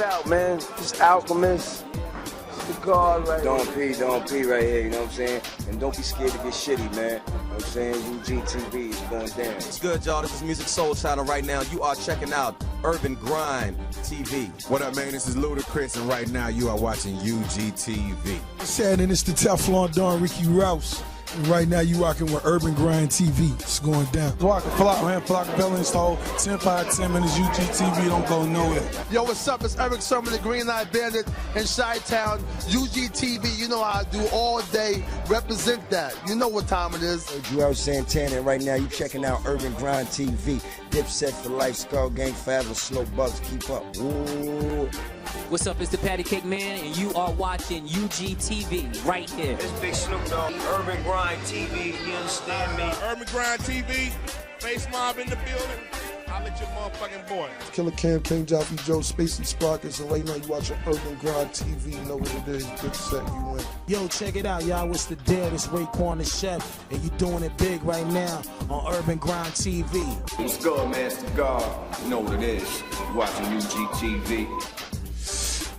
it out, man. This Alchemist. It's the God right here. Don't pee right here, you know what I'm saying? And don't be scared to get shitty, man. You know what I'm saying? UGTV is going down. What's good, y'all? This is Music Soul Channel right now. You are checking out Urban Grind TV. What up, man? This is Ludacris, and right now you are watching UGTV. What's happening? It's the Teflon Don Ricky Rouse. And right now you rocking with Urban Grind TV. It's going down. Flock Bell install 10 5 10 minutes UGTV. Don't go nowhere. Yo, what's up? It's Eric Sermon, the Green Light Bandit in Chi-Town. UGTV, you know how I do all day. Represent that. You know what time it is. Joel Santana, and right now you checking out Urban Grind TV. Dipset for life, Skull Gang forever, Slow Bugs, keep up. Ooh. What's up, it's the Patty Cake Man, and you are watching UGTV right here. It's Big Snoop Dogg, Urban Grind TV, you understand me? Urban Grind TV, Face Mob in the building. I'll let your motherfucking boy. Killer Cam, King Joffrey, Joe, Spacey Sparkers, and right now you watching Urban Grind TV. You know what it is. Good set, you win. Yo, check it out, y'all. It's the Dead. It's Raekwon the Chef, and you doing it big right now on Urban Grind TV. What's good, man? It's the God. You know what it is. You're watching UGTV.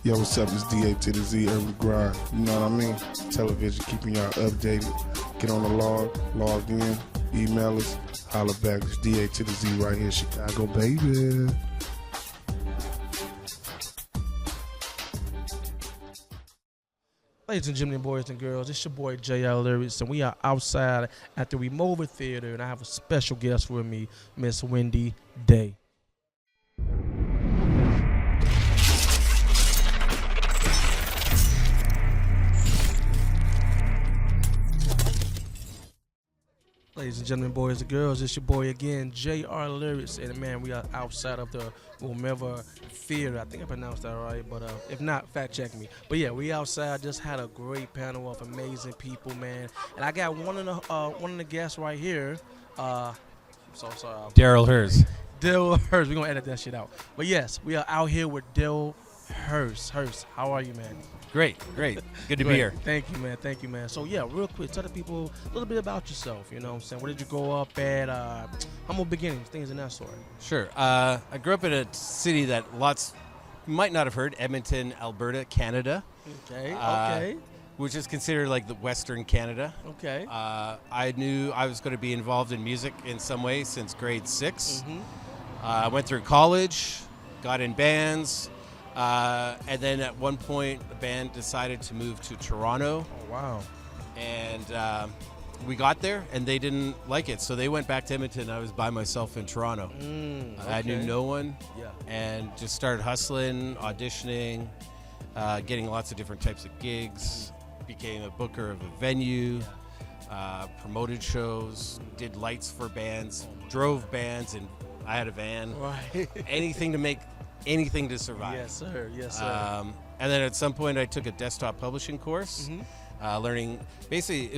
Yo, what's up? It's DA to the Z, Urban Grind. You know what I mean? Television, keeping y'all updated. Get on the log in, email us, holler back. It's DA to the Z right here, Chicago, baby. Ladies and gentlemen, boys and girls, it's your boy JL Lyrics, and we are outside at the Remover Theater, and I have a special guest with me, Miss Wendy Day. Ladies and gentlemen, boys and girls, it's your boy again, JR Lyrics, and man, we are outside of the Remover Theater. I think I pronounced that right, but if not, fact check me. But yeah, we outside, just had a great panel of amazing people, man. And I got one of the guests right here. I'm so sorry. Darryl Hurs. Darryl Hurs. We're gonna edit that shit out. But yes, we are out here with Darryl Hurs. Hurs, how are you, man? Great. Good to be here. Thank you, man. So yeah, real quick, tell the people a little bit about yourself. You know what I'm saying? Where did you grow up at? Humble beginnings, things in that sort. Sure. I grew up in a city that lots might not have heard, Edmonton, Alberta, Canada. Okay. Which is considered like the Western Canada. Okay. I knew I was going to be involved in music in some way since grade 6. I went through college, got in bands. And then at one point, the band decided to move to Toronto. Oh, wow. And we got there, and they didn't like it. So they went back to Edmonton. I was by myself in Toronto. Okay. I knew no one. Yeah. And just started hustling, auditioning, getting lots of different types of gigs. Became a booker of a venue, promoted shows, did lights for bands, drove bands, and I had a van. Right. Anything to survive. Yes, sir. And then at some point I took a desktop publishing course, learning, basically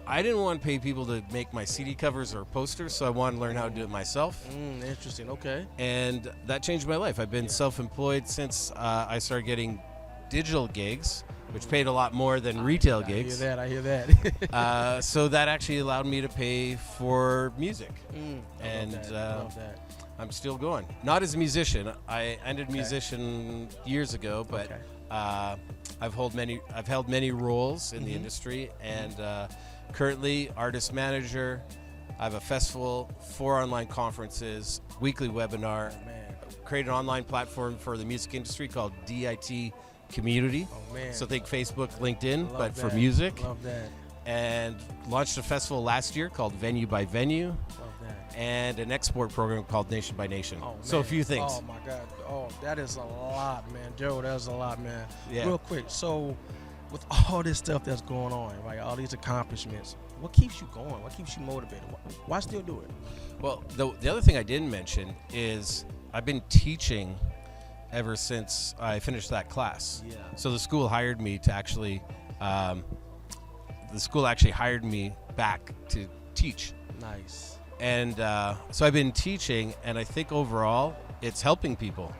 I didn't want to pay people to make my CD covers or posters, so I wanted to learn how to do it myself. Interesting, okay. And that changed my life. I've been self-employed since I started getting digital gigs, which paid a lot more than retail gigs. I hear that. So that actually allowed me to pay for music. I love that. I'm still going. Not as a musician. I ended musician years ago, but I've held many roles in the industry, and currently artist manager. I have a festival, 4 online conferences, weekly webinar. Created an online platform for the music industry called DIT Community. So think Facebook, LinkedIn, but for music. Love that. And launched a festival last year called Venue by Venue. And an export program called Nation by Nation. So a few things. Oh my God. Oh, that is a lot, man. Darryl, that is a lot, man. Yeah. Real quick. So with all this stuff that's going on, right? All these accomplishments, what keeps you going? What keeps you motivated? Why still do it? Well, the other thing I didn't mention is I've been teaching ever since I finished that class. Yeah. So the school hired me to actually, hired me back to teach. Nice. And so I've been teaching, and I think overall it's helping people.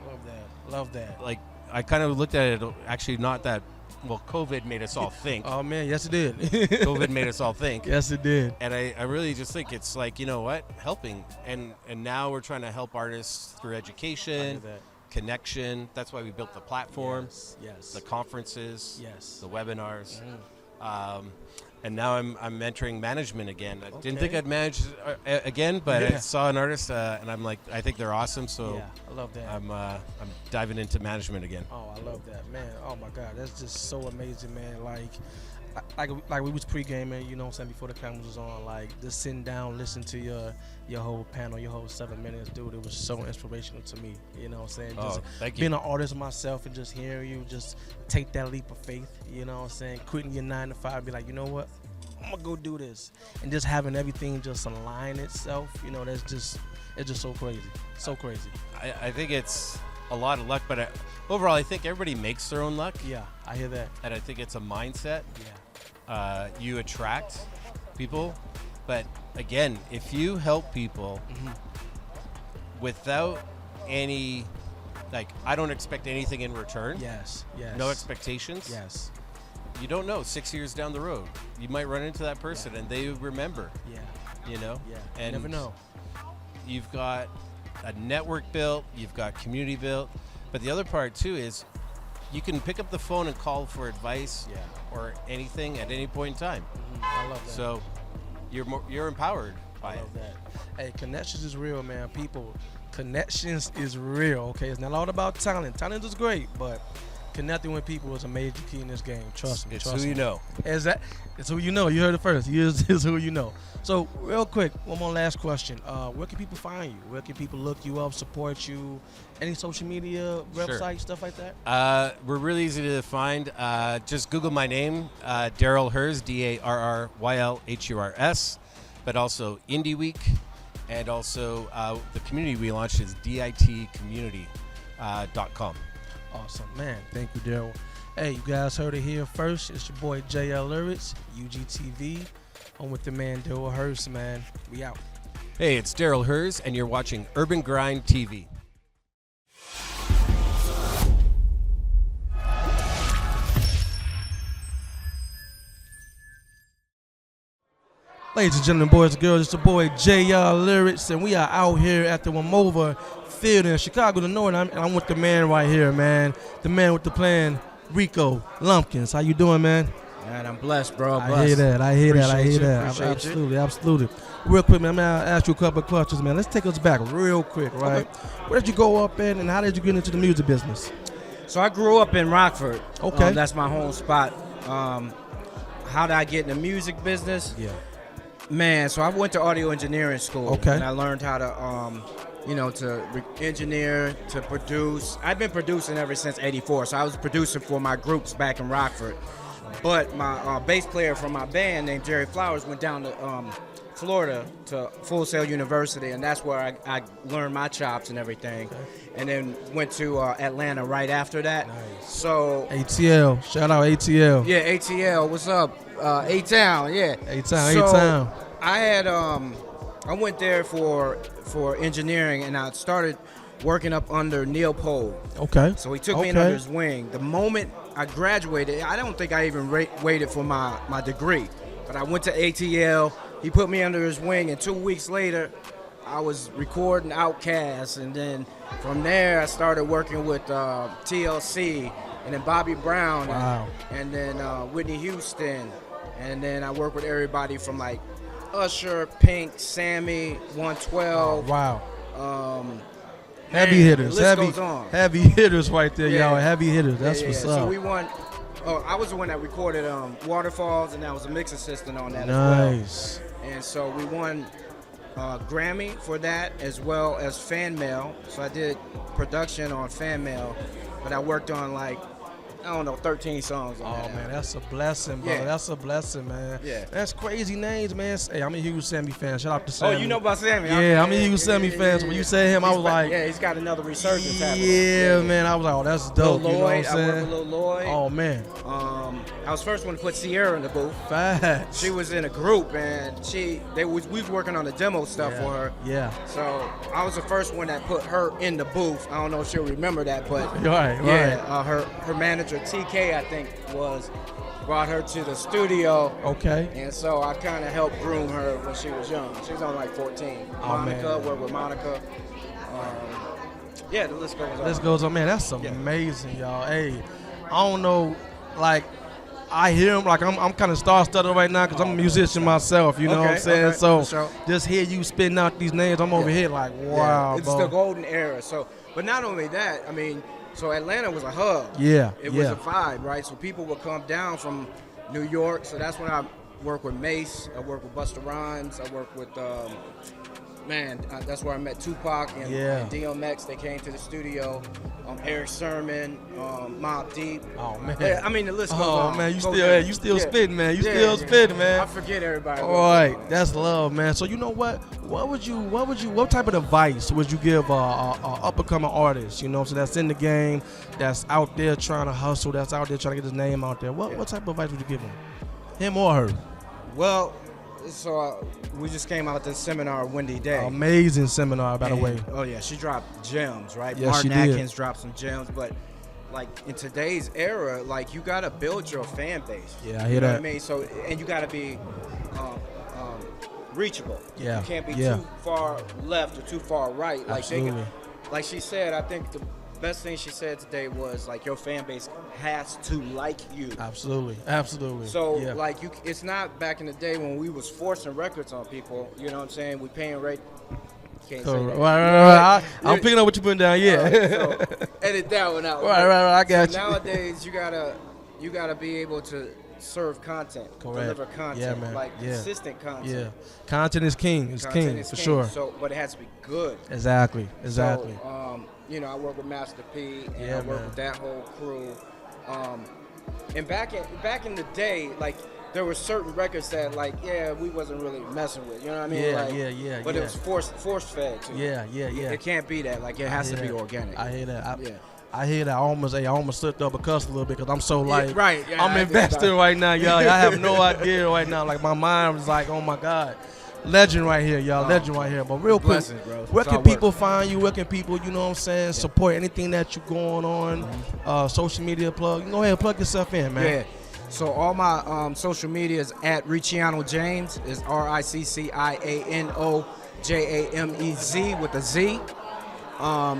Love that. Like, I kind of looked at it, actually not that, well, COVID made us all think. Oh, man, yes, it did. COVID made us all think. Yes, it did. And I really just think it's like, you know what, helping. And now we're trying to help artists through education, connection. That's why we built the platform, yes. the conferences, yes, the webinars. And now I'm entering management again. I didn't think I'd manage again, but I saw an artist, and I'm like, I think they're awesome. So I love that. I'm diving into management again. Oh, I love that, man. Oh my God, that's just so amazing, man. Like we was pre-gaming, you know what I'm saying, before the cameras was on, like just sitting down, listening to your whole panel, your whole 7 minutes, dude. It was so inspirational to me, you know what I'm saying. Just being an artist myself and just hearing you just take that leap of faith, you know what I'm saying, quitting your 9 to 5, and be like, you know what, I'm gonna go do this, and just having everything just align itself, you know, it's just so crazy, so crazy. I think it's a lot of luck, but overall, I think everybody makes their own luck. Yeah, I hear that. And I think it's a mindset. Yeah. You attract people, but again, if you help people without any, like, I don't expect anything in return. Yes. No expectations. Yes. You don't know, 6 years down the road, you might run into that person and they remember. Yeah. You know? Yeah. And you never know. You've got a network built, you've got community built, but the other part too is you can pick up the phone and call for advice or anything at any point in time. I love that. So you're empowered by it. That. Hey, connections is real, man. People, connections is real. Okay, it's not all about talent. Talent is great, but connecting with people is a major key in this game. Trust me. It's who you know. It's who you know. You heard it first. It's who you know. So, real quick, one more last question. Where can people find you? Where can people look you up, support you? Any social media, website, stuff like that? We're really easy to find. Just Google my name, Darryl Hurs, DARRYLHURS, but also Indie Week, and also the community we launched is ditcommunity.com. Awesome, man. Thank you, Darryl. Hey, you guys heard it here first. It's your boy JL Lyrics, UGTV. I'm with the man Darryl Hurs, man. We out. Hey, it's Darryl Hurs, and you're watching Urban Grind TV. Ladies and gentlemen, boys and girls, it's your boy JL Lyrics, and we are out here at the Wamova Theater in Chicago, Illinois, and I'm with the man right here, man. The man with the plan, Ricco, Lumpkins. How you doing, man? Man, I'm blessed, bro. Blessed. I hear that. Appreciate Absolutely. Real quick, man, I'm going to ask you a couple of questions, man. Let's take us back real quick, right? Okay. Where did you go up in, and how did you get into the music business? So I grew up in Rockford. Okay. That's my home spot. How did I get in the music business? Yeah. Man, so I went to audio engineering school. Okay. And I learned how to, to engineer, to produce. I've been producing ever since '84, so I was producing for my groups back in Rockford. But my bass player from my band named Jerry Flowers went down to Florida to Full Sail University, and that's where I learned my chops and everything. Okay. And then went to Atlanta right after that. Nice. So ATL, shout out ATL. Yeah, ATL. What's up? A-Town, yeah. A-Town, so A-Town. I had I went there for engineering, and I started working up under Neil Pohl. Okay. So he took me in under his wing. The moment I graduated, I don't think I even waited for my degree, but I went to ATL. He put me under his wing, and 2 weeks later, I was recording Outkast, and then from there I started working with TLC, and then Bobby Brown, and then Whitney Houston, and then I worked with everybody from like Usher, Pink, Sammy, 112. Wow. Heavy hitters, heavy hitters right there, y'all. Heavy hitters. That's what's up. So we won. I was the one that recorded Waterfalls, and I was a mix assistant on that as well. And so we won Grammy for that, as well as Fan Mail. So I did production on Fan Mail, but I worked on 13 songs on that. Oh, man, that's a blessing, bro. Yeah. That's a blessing, man. Yeah. That's crazy names, man. Hey, I'm a huge Sammy fan. Shout out to Sammy. Oh, you know about Sammy? Yeah, I'm a huge Sammy fan. So when you said him, I was like... Yeah, he's got another resurgence happening. Yeah, man. I was like, oh, that's dope. Lil Lloyd, you know what I'm saying? I worked with Lil Lloyd. Oh, man. I was first one to put Sierra in the booth. Facts. She was in a group, and we was working on the demo stuff for her. Yeah. So I was the first one that put her in the booth. I don't know if she'll remember that, but right. Her manager TK, I think, brought her to the studio. Okay. And so I kind of helped groom her when she was young. She was on 14. Oh, Monica, man. worked with Monica. Yeah, the list goes on. List goes on, man. That's amazing, y'all. Hey, I don't know, like, I hear him, like, I'm kind of star-studded right now because I'm a musician myself, you know what I'm saying? Okay, so sure. just hear you spitting out these names, I'm over here like, wow, It's bro. the golden era. So, but not only that, I mean, so Atlanta was a hub. Yeah, It was a vibe, right? So people would come down from New York. So that's when I work with Mace. I work with Busta Rhymes. I work with, that's where I met Tupac and DMX. They came to the studio. Eric Sermon, Mobb Deep. Oh man! Yeah, I mean the list goes on. Oh man, you still spitting, man. You still spitting, man. I forget everybody. All right, that's love, man. So you know what? What type of advice would you give a up and coming artist? You know, so that's in the game, that's out there trying to hustle, that's out there trying to get his name out there. What type of advice would you give him or her? Well, so we just came out this seminar Wendy Day. Amazing seminar, by the way. Oh yeah, she dropped gems, right? Yeah, Martin she did. Atkins dropped some gems, but like in today's era, like you gotta build your fan base. Yeah, I hear you know that. What I mean, so and you gotta be reachable. Yeah, you can't be yeah. too far left or too far right. Like Absolutely. like she said, I think the best thing she said today was like your fan base has to like you. Absolutely. So yeah. like it's not back in the day when we was forcing records on people. You know what I'm saying? We paying rate. Can't say that. Right. I'm picking up what you're putting down. Yeah. So edit that one out. Right. I got you. Nowadays you gotta be able to serve content, deliver content, consistent content. Yeah. Content is king. It's king for sure. So, but it has to be good. Exactly. So, I work with Master P, and I work with that whole crew. And back in the day, like there were certain records that, like, we wasn't really messing with. You know what I mean? Yeah. But it was force fed too. Yeah. It can't be that. Like it has to be organic. I hear that. I hear that. I almost slipped up a cuss a little bit because I'm so like, Yeah, I'm invested right now, y'all. I have no idea right now. Like my mind was like, oh my God. Legend right here, y'all. Legend right here. But real quick, where can people find you? Where can people, you know what I'm saying, support anything that you're going on? Social media plug. Go ahead, plug yourself in, man. Yeah. So all my social media is at Ricciano James. Is RICCIANOJAMEZ with a Z.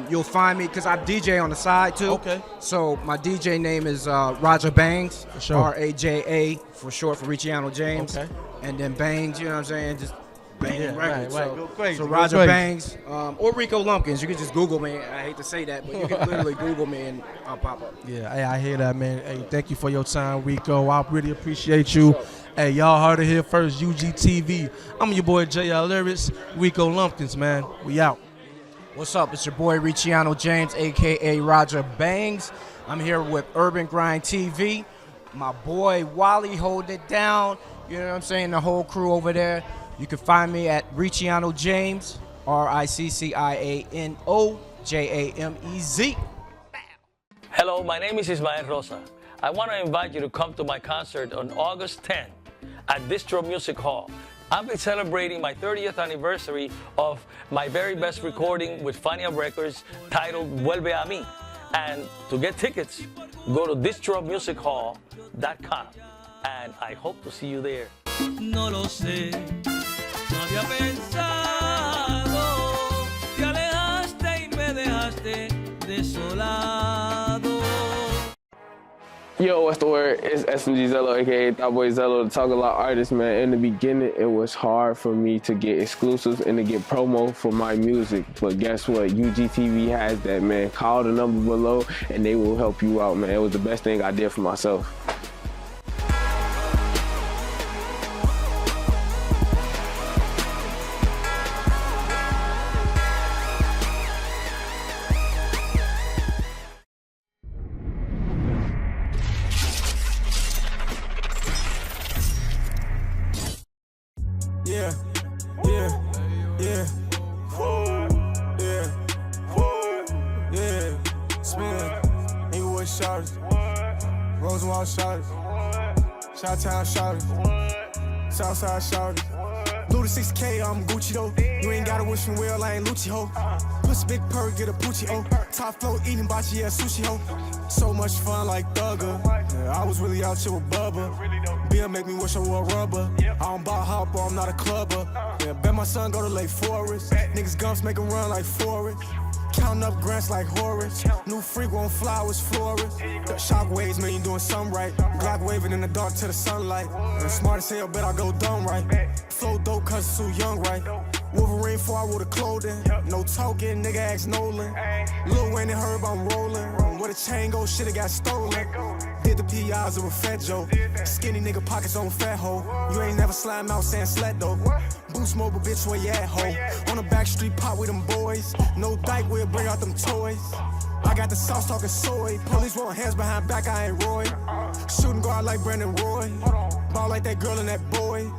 You'll find me because I DJ on the side too. Okay. So my DJ name is Roger Bangs. For sure. RAJA for short for Ricciano James. Okay. And then Bangs, you know what I'm saying? Just banging records. Right. So, Go crazy. So Go Roger crazy. Bangs or Ricco Lumpkins. You can just Google me. I hate to say that, but you can literally Google me and I'll pop up. Yeah, hey, I hear that, man. Hey, thank you for your time, Ricco. I really appreciate you. Hey, y'all heard it here first, UGTV. I'm your boy, J.R. Lyrics, Ricco Lumpkins, man. We out. What's up? It's your boy, Ricciano James, a.k.a. Roger Bangs. I'm here with Urban Grind TV. My boy, Wally, holding it down. You know what I'm saying? The whole crew over there. You can find me at Ricciano James, RICCIANOJAMEZ. Hello, my name is Ismael Rosa. I want to invite you to come to my concert on August 10th at Distro Music Hall. I'll be celebrating my 30th anniversary of my very best recording with Fania Records titled Vuelve a mí. And to get tickets, go to distromusichall.com. And I hope to see you there. No lo sé, no había pensado, te alejaste y me dejaste desolado. Yo, what's the word? It's SMG Zello, aka Thought Boy Zello, the Talk A Lot artist, man. In the beginning, it was hard for me to get exclusives and to get promo for my music. But guess what? UGTV has that, man. Call the number below and they will help you out, man. It was the best thing I did for myself. Chi-town shawty, Southside shawty. Blue to 6K, I'm Gucci though. You ain't gotta wish me well, I ain't Lucci ho. Pussy big purr, get a poochie oh. Top flow, eating bachi, yeah, sushi ho. So much fun like Thugger. Yeah, I was really out here with Bubba. Bill make me wish I wore rubber. I don't buy hopper, I'm not a clubber. Yeah, bet my son go to Lake Forest. Niggas gumps make him run like Forest. Counting up grants like Horace. New freak on flowers, florist. The shockwaves, man, you doing something right. Glock waving in the dark to the sunlight. Smart as hell, bet I go dumb right. Flow dope cause it's too young, right? Wolverine 4 I wore the clothing. No talking, nigga ask Nolan. Lil Wayne and Herb, I'm rolling. Where the chain go, shit, it got stolen. Did the PIs of a fat Joe. Skinny nigga pockets on fat hoe. You ain't never slime out saying slat though. Boost mobile, bitch, where you at, ho? On the back street, pop with them boys. No dyke, we'll bring out them toys. I got the sauce talking soy. Police want hands behind back, I ain't Roy. Shooting guard like Brandon Roy. Ball like that girl and that boy.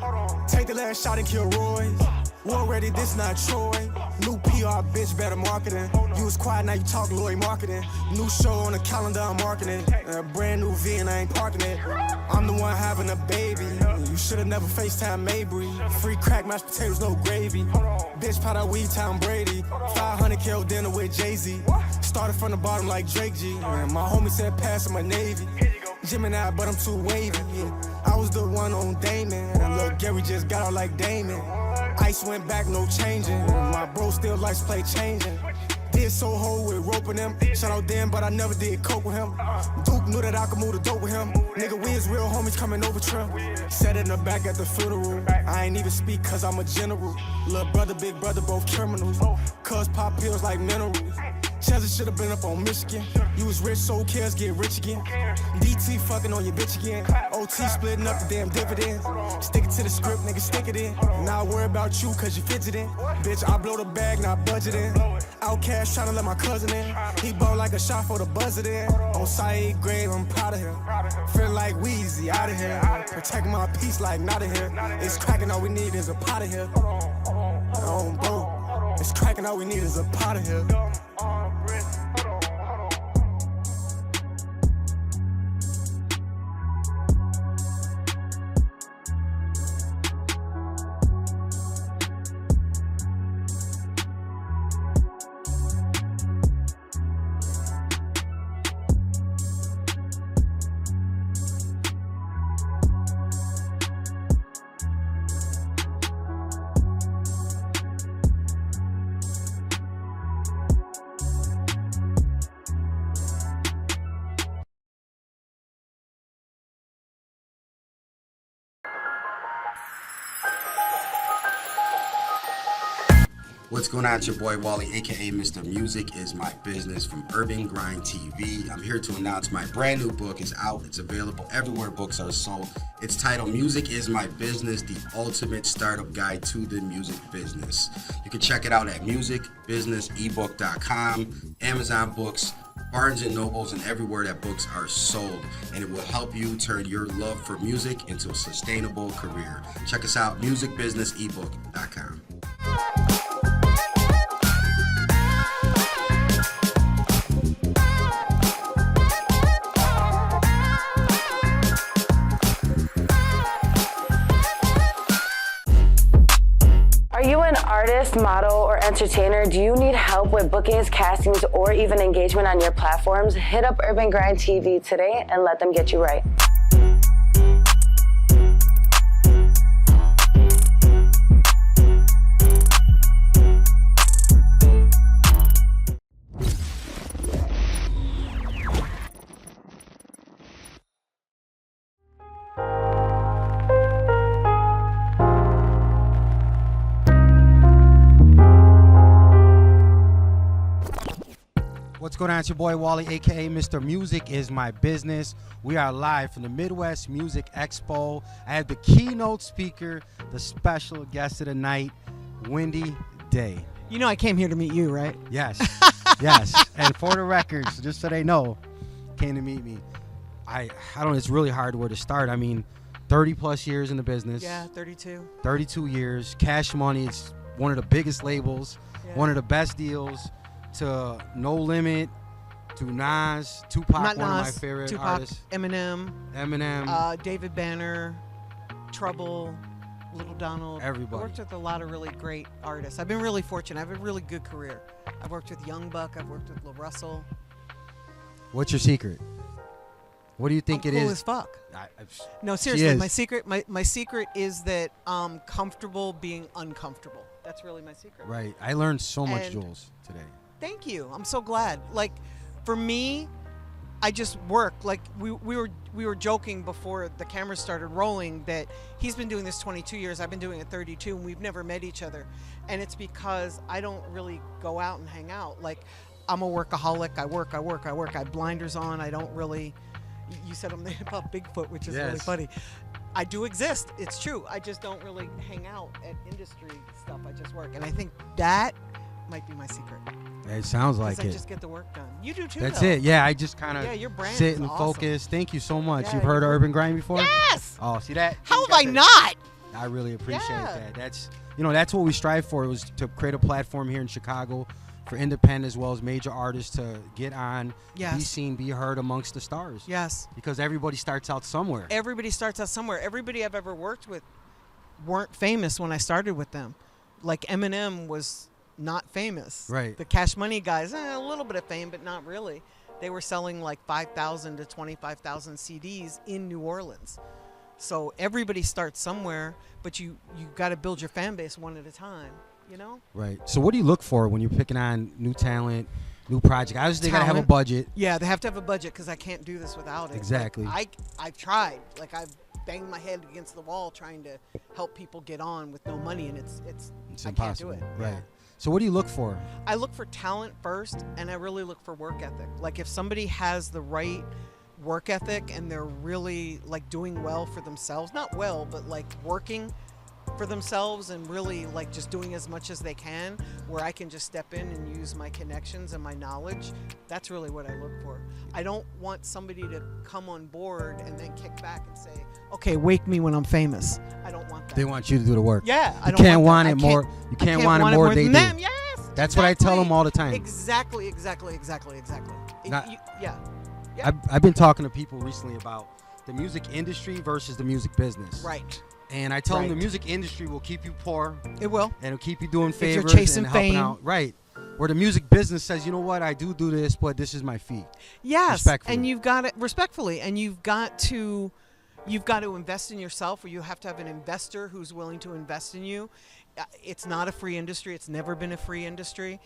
Take the last shot and kill Roy. War ready, this not Troy. New PR, bitch, better marketing. You was quiet, now you talk Lloyd marketing. New show on the calendar, I'm marketing. A brand new V and I ain't parking it. I'm the one having a baby. You should've never FaceTime Mabry. Free crack, mashed potatoes, no gravy. Bitch, pot out weed, Tom Brady. 500 kill dinner with Jay-Z. Started from the bottom like Drake G. My homie said pass in my Navy. Gemini, but I'm too wavy. I was the one on Damon. Look, Gary just got out like Damon. Ice went back, no changing. My bro still likes play changing. Did so whole with roping them. Shout out them, but I never did coke with him. Duke knew that I could move the dope with him. Nigga, we is real homies coming over trim. Sat in the back at the funeral. I ain't even speak cause I'm a general. Little brother, big brother, both criminals. Cuz pop pills like minerals. Chelsea should've been up on Michigan. You was rich, so cares get rich again. DT fucking on your bitch again. OT splitting up the damn dividends. Stick it to the script, nigga, stick it in. Now I worry about you cause you fidgeting. Bitch, I blow the bag, not budgeting. Outcast tryna let my cousin in. He ball like a shot for the buzzer in. On side grade, I'm proud of him. Feel like Weezy, out of here. Protect my peace like not of here. It's cracking, all we need is a pot of here. Oh, bro. It's cracking, all we need is a pot of here. What's going on? It's your boy Wally, aka Mr. Music Is My Business from UrbanGrindTV. I'm here to announce my brand new book is out. It's available everywhere books are sold. It's titled Music Is My Business, the ultimate startup guide to the music business. You can check it out at musicbusinessebook.com, Amazon Books, Barnes & Nobles, and everywhere that books are sold. And it will help you turn your love for music into a sustainable career. Check us out, musicbusinessebook.com. Are you an artist, model, or entertainer? Do you need help with bookings, castings, or even engagement on your platforms? Hit up UrbanGrindTV today and let them get you right. What's going on? It's your boy Wally, aka Mr. Music Is My Business. We are live from the Midwest Music Expo. I have the keynote speaker, the special guest of the night, Wendy Day. You know I came here to meet you, right? Yes, yes. And for the records, just so they know, came to meet me. I don't know, it's really hard where to start. I mean, 30 plus years in the business. Yeah, 32. 32 years. Cash Money, it's one of the biggest labels, one of the best deals. To No Limit, to Nas, Tupac, Not one Nas, of my favorite Tupac, artists. Eminem, David Banner, Trouble, Little Donald. Everybody. I worked with a lot of really great artists. I've been really fortunate. I have a really good career. I've worked with Young Buck. I've worked with Lil Russell. What's your secret? What do you think it is? Cool as fuck. No, seriously, my secret is that I'm comfortable being uncomfortable. That's really my secret. Right. I learned so much, Jules, today. Thank you. I'm so glad. Like, for me, I just work. Like we were joking before the cameras started rolling that he's been doing this 22 years. I've been doing it 32, and we've never met each other. And it's because I don't really go out and hang out. Like, I'm a workaholic. I work. I have blinders on. I don't really. You said I'm about Bigfoot, which is really funny. I do exist. It's true. I just don't really hang out at industry stuff. I just work, and I think that might be my secret. It sounds like it. I just get the work done. You do too. That's though. it. Yeah, I just kind of your brand sit is and awesome. focus. Thank you so much. Yeah, You've heard of Urban Grind before? Yes. Oh, see that? How have I not? I really appreciate that. That's that's what we strive for. It was to create a platform here in Chicago for independent as well as major artists to get on, be seen, be heard amongst the stars. Yes. Because everybody starts out somewhere. Everybody starts out somewhere. Everybody I've ever worked with weren't famous when I started with them. Like Eminem was not famous. Right. The Cash Money guys, a little bit of fame, but not really. They were selling like 5,000 to 25,000 CDs in New Orleans. So everybody starts somewhere, but you got to build your fan base one at a time, you know? Right. So what do you look for when you're picking on new talent, new project? Obviously, they got to have a budget. Yeah, they have to have a budget because I can't do this without it. Exactly. Like, I've tried. Like, I've banged my head against the wall trying to help people get on with no money, and it's I impossible. can't do it. Right. Yeah. So what do you look for? I look for talent first, and I really look for work ethic. Like, if somebody has the right work ethic and they're really like doing well for themselves, not well, but like working for themselves and really like just doing as much as they can, where I can just step in and use my connections and my knowledge, that's really what I look for. I don't want somebody to come on board and then kick back and say, okay, wake me when I'm famous. I don't want that. They want you to do the work. Yeah, I you don't can't want want that. it more. You can't want it more than they do. Them. Yes. That's what I tell them all the time. Exactly. Yeah. I've been talking to people recently about the music industry versus the music business. Right. And I tell them the music industry will keep you poor. It will. And it'll keep you doing favors. If you're chasing and helping fame. out. Right. Where the music business says, you know what, I do this, but this is my fee. Yes. Respectfully. And you've got to respectfully, and you've got to invest in yourself, or you have to have an investor who's willing to invest in you. It's not a free industry. It's never been a free industry.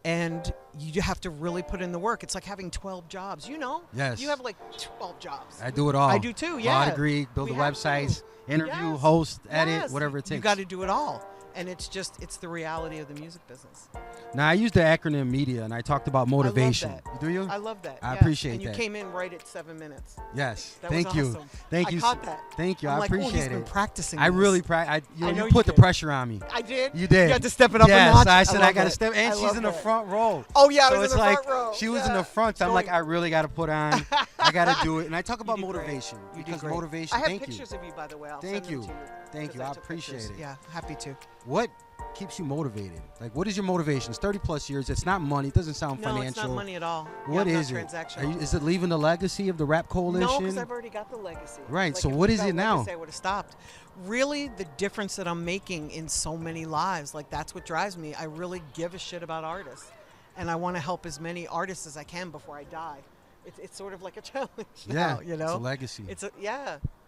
And you have to really put in the work. It's like having 12 jobs, you know? Yes. You have like 12 jobs. I do it all. I do too, yeah. Law degree, build the websites, interview, host, edit, whatever it takes. You got to do it all. And it's the reality of the music business. Now, I use the acronym MEDIA, and I talked about motivation. I love that. Do you? I love that. I appreciate that. And you came came in right at 7 minutes. Yes. That Thank was you. awesome. Thank you. I caught that. Thank you. I'm I like, appreciate he's been practicing. I really you put the pressure on me. I did. You did. You had to step it up a yes, notch. I said I got to it. step. And she's in the front row. Oh yeah, so I was in the front row. She was in the front. So I'm like, I really got to put on. I got to do it. And I talk about motivation because motivation. I have thank pictures of you, by the way. I'll Thank send you. them to you. Thank you. I appreciate it. Yeah, happy to. What keeps you motivated? Like, what is your motivation? It's 30 plus years. It's not money. It doesn't sound financial. No, it's not money at all. What is it? Is it leaving the legacy of the rap coalition? No, because I've already got the legacy. Right. Like, so what is it now? I would have stopped. Really, the difference that I'm making in so many lives, like that's what drives me. I really give a shit about artists, and I want to help as many artists as I can before I die. It's sort of like a challenge now, you know? It's a legacy.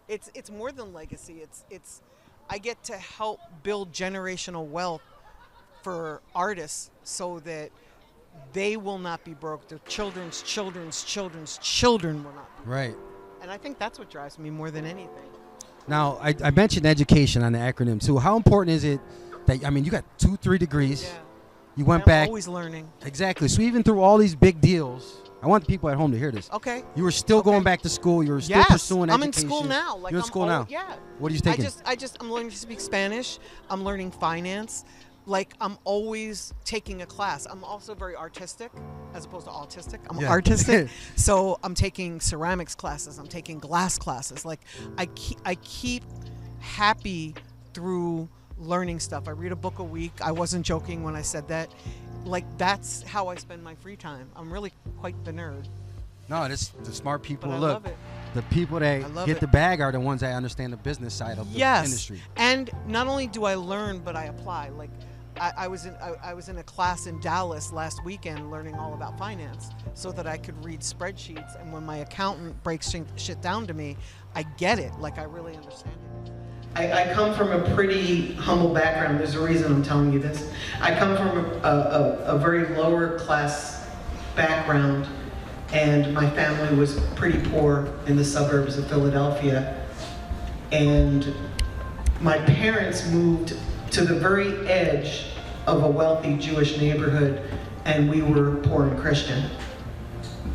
It's more than legacy. It's I get to help build generational wealth for artists so that they will not be broke. Their children's children's children will not be broke. Right. And I think that's what drives me more than anything. Now, I mentioned education on the acronym too. How important is it that, I mean, you got 2-3 degrees. Yeah. You went back. Always learning. Exactly. So even through all these big deals, I want the people at home to hear this. Okay. You were still going back to school. You were still pursuing education. I'm in school now. Like, You're in school now? Yeah. What are you taking? I'm learning to speak Spanish. I'm learning finance. Like, I'm always taking a class. I'm also very artistic as opposed to autistic. I'm artistic. So I'm taking ceramics classes. I'm taking glass classes. Like, I keep happy through learning stuff. I read a book a week. I wasn't joking when I said that. Like, that's how I spend my free time. I'm really quite the nerd. No, it's the smart people. But I Look, love it. the people that get the bag are the ones that understand the business side of the industry. And not only do I learn, but I apply. Like, I was in a class in Dallas last weekend learning all about finance so that I could read spreadsheets, and when my accountant breaks shit down to me, I get it. Like, I really understand it. I come from a pretty humble background. There's a reason I'm telling you this. I come from a very lower class background, and my family was pretty poor in the suburbs of Philadelphia. And my parents moved to the very edge of a wealthy Jewish neighborhood, and we were poor and Christian.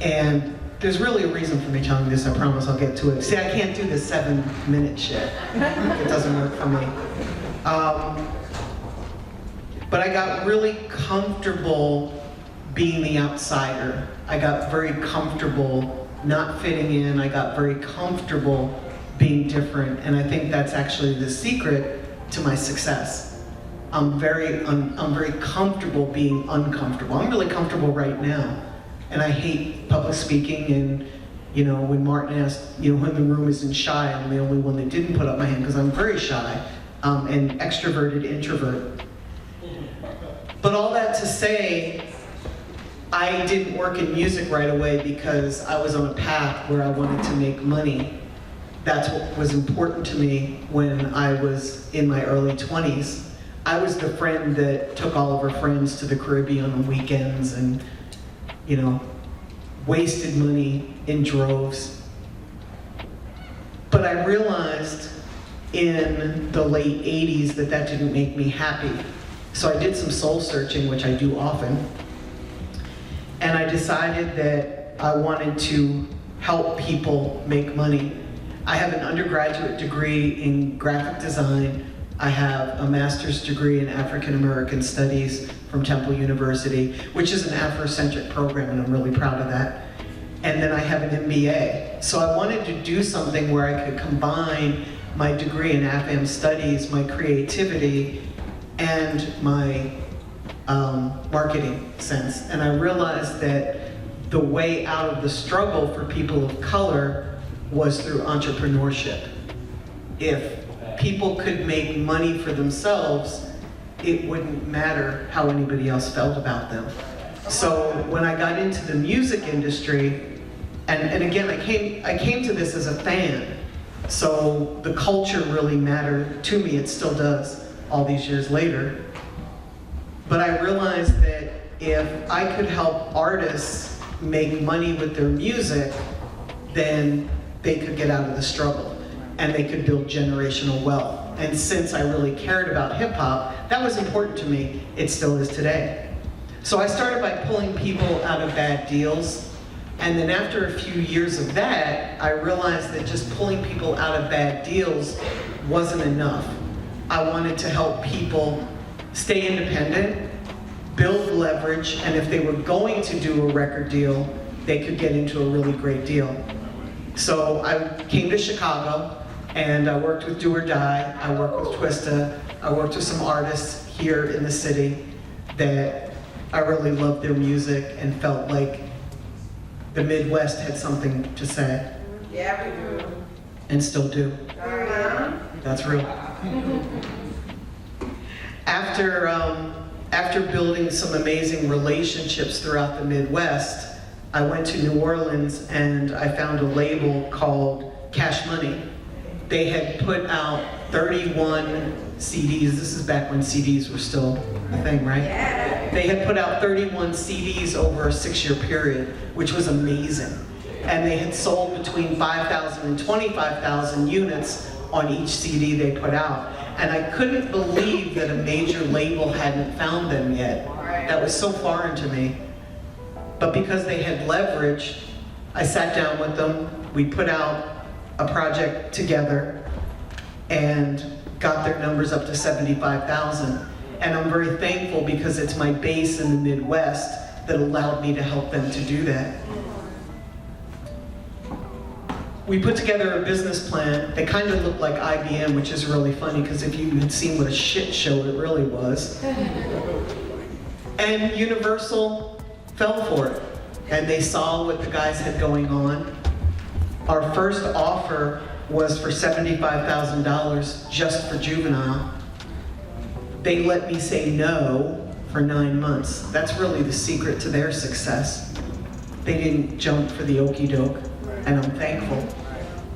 And there's really a reason for me telling you this. I promise I'll get to it. See, I can't do this 7-minute shit. It doesn't work for me. But I got really comfortable being the outsider. I got very comfortable not fitting in. I got very comfortable being different. And I think that's actually the secret to my success. I'm very comfortable being uncomfortable. I'm really comfortable right now. And I hate public speaking, and when Martin asked, when the room isn't shy, I'm the only one that didn't put up my hand because I'm very shy and extroverted introvert. But all that to say, I didn't work in music right away because I was on a path where I wanted to make money. That's what was important to me when I was in my early 20s. I was the friend that took all of her friends to the Caribbean on weekends and wasted money in droves. But I realized in the late 80s that didn't make me happy. So I did some soul searching, which I do often. And I decided that I wanted to help people make money. I have an undergraduate degree in graphic design. I have a master's degree in African American Studies from Temple University, which is an Afrocentric program, and I'm really proud of that. And then I have an MBA. So I wanted to do something where I could combine my degree in AFAM Studies, my creativity, and my marketing sense. And I realized that the way out of the struggle for people of color was through entrepreneurship. If people could make money for themselves, it wouldn't matter how anybody else felt about them. So when I got into the music industry, and again, I came to this as a fan, so the culture really mattered to me. It still does all these years later. But I realized that if I could help artists make money with their music, then they could get out of the struggle and they could build generational wealth. And since I really cared about hip hop, that was important to me. It still is today. So I started by pulling people out of bad deals. And then after a few years of that, I realized that just pulling people out of bad deals wasn't enough. I wanted to help people stay independent, build leverage, and if they were going to do a record deal, they could get into a really great deal. So I came to Chicago, and I worked with Do or Die, I worked with Twista, I worked with some artists here in the city that I really loved their music and felt like the Midwest had something to say. Yeah, we do. And still do. That's real. After building some amazing relationships throughout the Midwest, I went to New Orleans and I found a label called Cash Money. They had put out 31 CDs. This is back when CDs were still a thing, right? Yeah. They had put out 31 CDs over a 6-year period, which was amazing. And they had sold between 5,000 and 25,000 units on each CD they put out. And I couldn't believe that a major label hadn't found them yet. That was so foreign to me. But because they had leverage, I sat down with them, we put out a project together and got their numbers up to 75,000. And I'm very thankful because it's my base in the Midwest that allowed me to help them to do that. We put together a business plan that kind of looked like IBM, which is really funny because if you had seen what a shit show it really was. And Universal fell for it. And they saw what the guys had going on. Our first offer was for $75,000 just for Juvenile. They let me say no for 9 months. That's really the secret to their success. They didn't jump for the okie doke, and I'm thankful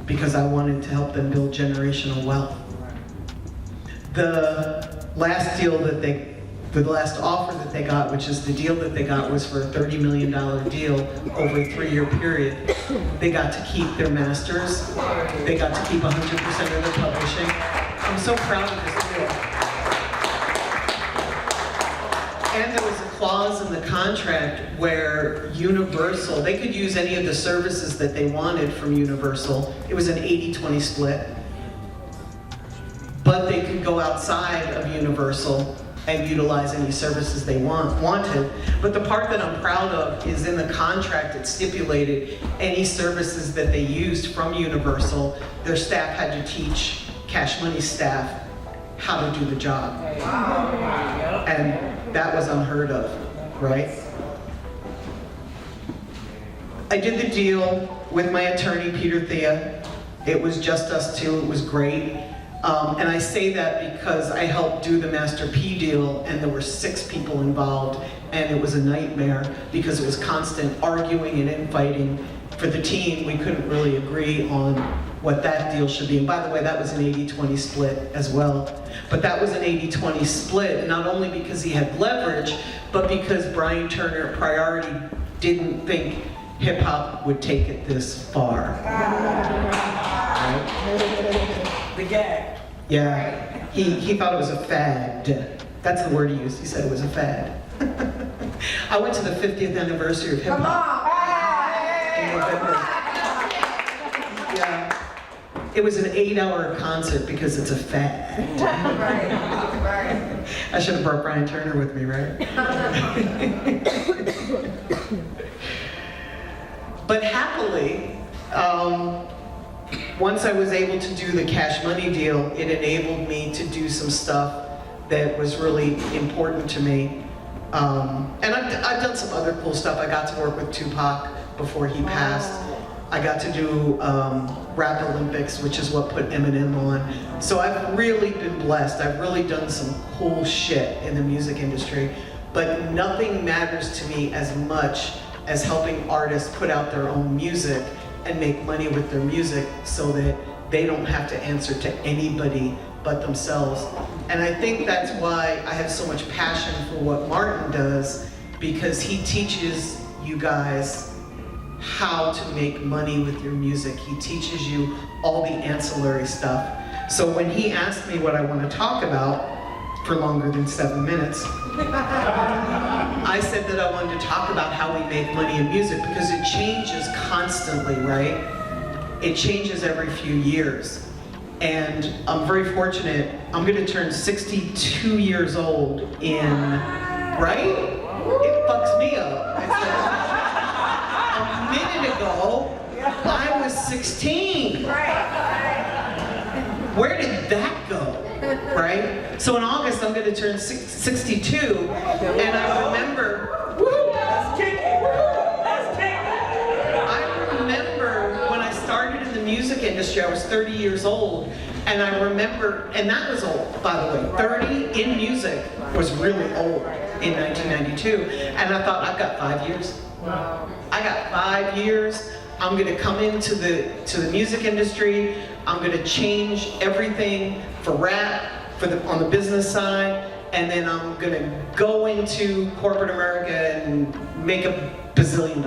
because I wanted to help them build generational wealth. The last offer that they got, which is the deal that they got, was for a $30 million deal over a 3-year period. They got to keep their masters. They got to keep 100% of their publishing. I'm so proud of this deal. And there was a clause in the contract where Universal, they could use any of the services that they wanted from Universal. It was an 80-20 split. But they could go outside of Universal and utilize any services they wanted. But the part that I'm proud of is in the contract it stipulated any services that they used from Universal, their staff had to teach Cash Money staff how to do the job. And that was unheard of, right? I did the deal with my attorney, Peter Thea. It was just us two, it was great. And I say that because I helped do the Master P deal and there were 6 people involved and it was a nightmare because it was constant arguing and infighting. For the team, we couldn't really agree on what that deal should be. And by the way, that was an 80-20 split as well. But that was an 80-20 split, not only because he had leverage, but because Brian Turner at Priority didn't think hip hop would take it this far. Right? The gag. Yeah, he thought it was a fad. That's the word he used. He said it was a fad. I went to the 50th anniversary of hip hop in November. Yeah, it was an 8-hour concert because it's a fad. Right. I should have brought Brian Turner with me, right? But happily, once I was able to do the Cash Money deal, it enabled me to do some stuff that was really important to me. And I've done some other cool stuff. I got to work with Tupac before he passed. I got to do Rap Olympics, which is what put Eminem on. So I've really been blessed. I've really done some cool shit in the music industry. But nothing matters to me as much as helping artists put out their own music and make money with their music so that they don't have to answer to anybody but themselves. And I think that's why I have so much passion for what Martin does, because he teaches you guys how to make money with your music. He teaches you all the ancillary stuff. So when he asked me what I want to talk about for longer than 7 minutes, I said that I wanted to talk about how we make money in music because it changes constantly, right? It changes every few years. And I'm very fortunate. I'm going to turn 62 years old in, right? It fucks me up. A minute ago, I was 16. Where did that go? Right? So in August, I'm going to turn 62, and I remember, when I started in the music industry, I was 30 years old, and I remember, and that was old, by the way, 30 in music was really old in 1992, and I thought, I've got 5 years. I got 5 years. I'm going to come into the music industry. I'm going to change everything for rap, on the business side, and then I'm going to go into corporate America and make $1 bazillion,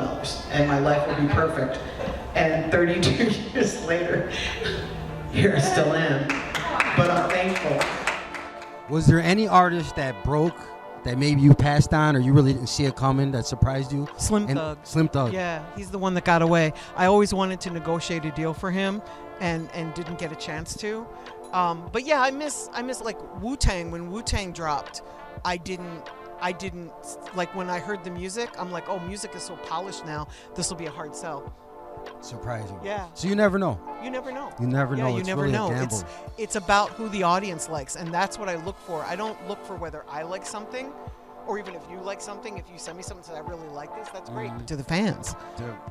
and my life will be perfect. And 32 years later, here I still am, but I'm thankful. Was there any artist that broke that maybe you passed on or you really didn't see it coming that surprised you? Slim Thug. Slim Thug. Yeah, he's the one that got away. I always wanted to negotiate a deal for him and didn't get a chance to. But yeah, I miss like Wu-Tang. When Wu-Tang dropped, I didn't like when I heard the music, I'm like, oh, music is so polished now, this will be a hard sell. Surprising. Yeah. So you never know. You never know. You never know. You It's never really know. a gamble. It's about who the audience likes, and that's what I look for. I don't look for whether I like something, or even if you like something. If you send me something and say I really like this, that's great. But to the fans,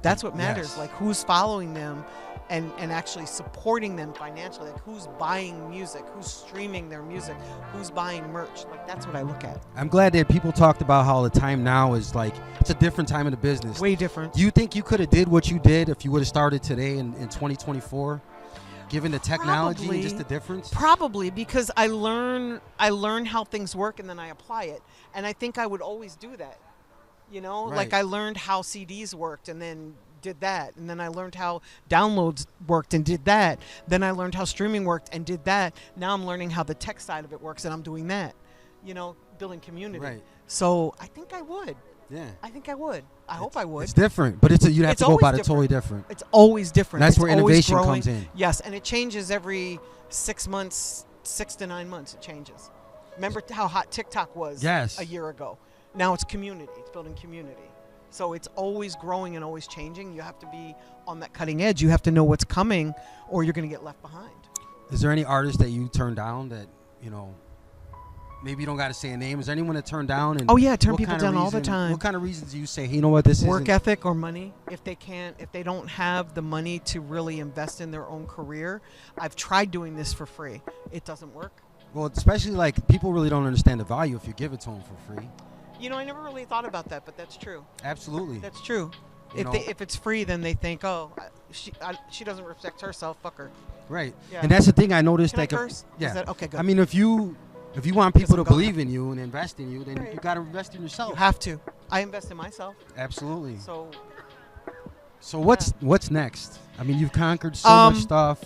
that's what matters. Yes. Like who's following them, and actually supporting them financially. Like who's buying music, who's streaming their music, who's buying merch. Like that's what I look at. I'm glad that people talked about how the time now is like, it's a different time in the business. Way different. Do you think you could have did what you did if you would have started today in 2024? Given the technology Probably. and just the difference? Probably, because I learn how things work and then I apply it. And I think I would always do that. You know, like I learned how CDs worked and then did that. And then I learned how downloads worked and did that. Then I learned how streaming worked and did that. Now I'm learning how the tech side of it works and I'm doing that. You know, building community. Right. So I think I would. Yeah. I think I would. I hope I would. It's different, but you'd have to go about it totally different. It's always different. That's It's where always innovation growing. comes in. Yes, and it changes every 6 months, 6 to 9 months. It changes. Remember how hot TikTok was a year ago? Now it's community. It's building community. So it's always growing and always changing. You have to be on that cutting edge. You have to know what's coming, or you're going to get left behind. Is there any artist that you turned down that, you know, maybe you don't got to say a name? Is there anyone that turned down? And Oh yeah, I turn what people kind of down all the reason- time. What kind of reasons do you say, hey, you know what, this work isn't- ethic or money? If they don't have the money to really invest in their own career, I've tried doing this for free. It doesn't work. Well, especially like people really don't understand the value if you give it to them for free. You know, I never really thought about that, but that's true. Absolutely. That's true. You know- If it's free, then they think, oh, she doesn't respect herself. Fuck her. Right. Yeah. And that's the thing I noticed. Can I like, curse? yeah. Is that okay? Good. I mean, if you want people to I'm gone. believe in you and invest in you, then you got to invest in yourself. You have to. I invest in myself. Absolutely. So what's next? I mean, you've conquered so much stuff.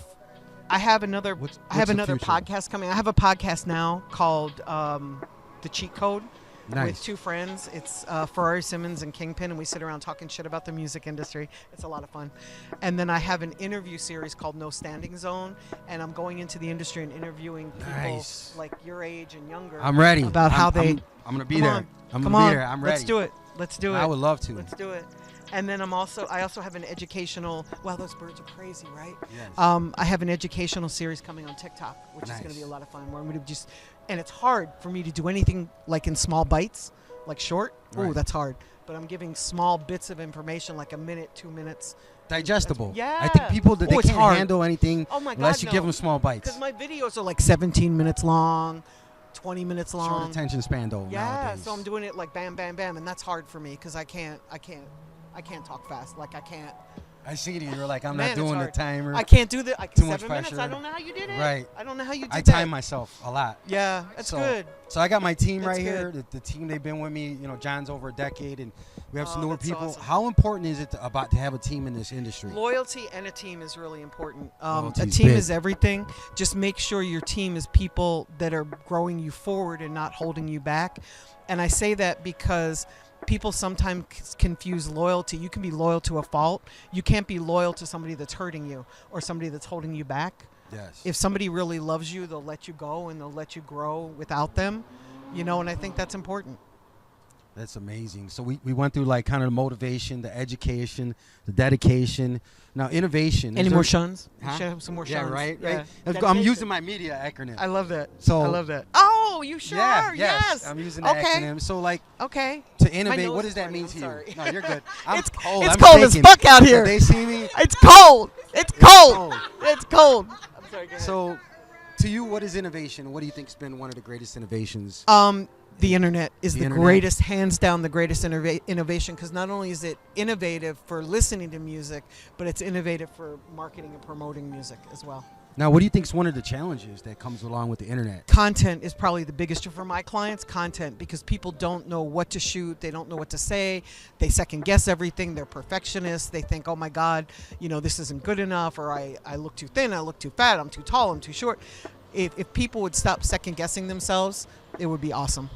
I have another. I have the another future? podcast coming. I have a podcast now called The Cheat Code. Nice. With 2 friends. It's Ferrari Simmons and Kingpin, and we sit around talking shit about the music industry. It's a lot of fun. And then I have an interview series called No Standing Zone, and I'm going into the industry and interviewing people Nice. like your age and younger. I'm ready. About how they. I'm gonna be Come there. on. I'm Come gonna on. be there. I'm ready. Let's do it. Let's do it. I would love to. Let's do it. And then I also have an educational. Wow, those birds are crazy, right? Yes. I have an educational series coming on TikTok, which is going to be a lot of fun. Where I'm going to and it's hard for me to do anything like in small bites, like short. Oh, Right. that's hard. But I'm giving small bits of information, like a minute, 2 minutes. Digestible. Yeah. I think people that they it's can't hard. handle anything Oh my God, unless you give no. them small bites. Because my videos are like 17 minutes long, 20 minutes long. Short attention span though. Yeah, nowadays. so I'm doing it like bam, bam, bam, and that's hard for me because I can't talk fast. Like I can't. I see you. You're like, I'm Man, not it's doing the hard. timer. I can't do that. Too much 7 minutes. pressure. I don't know how you did it. Right. I don't know how you did I that. time myself a lot. Yeah, that's good. So I got my team That's right here. good. The team, they've been with me. You know, John's over a decade, and we have some Oh, newer that's people. awesome. How important is it to have a team in this industry? Loyalty and a team is really important. A Loyalty's team big. is everything. Just make sure your team is people that are growing you forward and not holding you back. And I say that because people sometimes confuse loyalty. You can be loyal to a fault. You can't be loyal to somebody that's hurting you or somebody that's holding you back. Yes. If somebody really loves you, they'll let you go and they'll let you grow without them. You know, and I think that's important. That's amazing. So we went through like kind of the motivation, the education, the dedication. Now innovation. Any Is more there- shuns? We Huh? should have some more Yeah, shuns. right. Yeah. Right. I'm Dedication. using my media acronym. I love that. So I love that. Oh, you sure Yeah, are? yes. Yes. I'm using the okay. acronym. So like Okay. to My innovate, nose what is does that running. mean I'm to you? sorry. No, you're good. I'm It's cold. It's I'm cold as shaking. fuck out here. Did they see me? It's cold. It's cold. It's cold. I'm sorry. Go ahead. So to you, what is innovation? What do you think's been one of the greatest innovations? The internet is The the internet. greatest, hands down, the greatest innovation because not only is it innovative for listening to music, but it's innovative for marketing and promoting music as well. Now, what do you think is one of the challenges that comes along with the internet? Content is probably the biggest for my clients. Content, because people don't know what to shoot, they don't know what to say, they second guess everything. They're perfectionists. They think, oh my God, you know, this isn't good enough, or I look too thin, I look too fat, I'm too tall, I'm too short. If people would stop second guessing themselves, it would be awesome.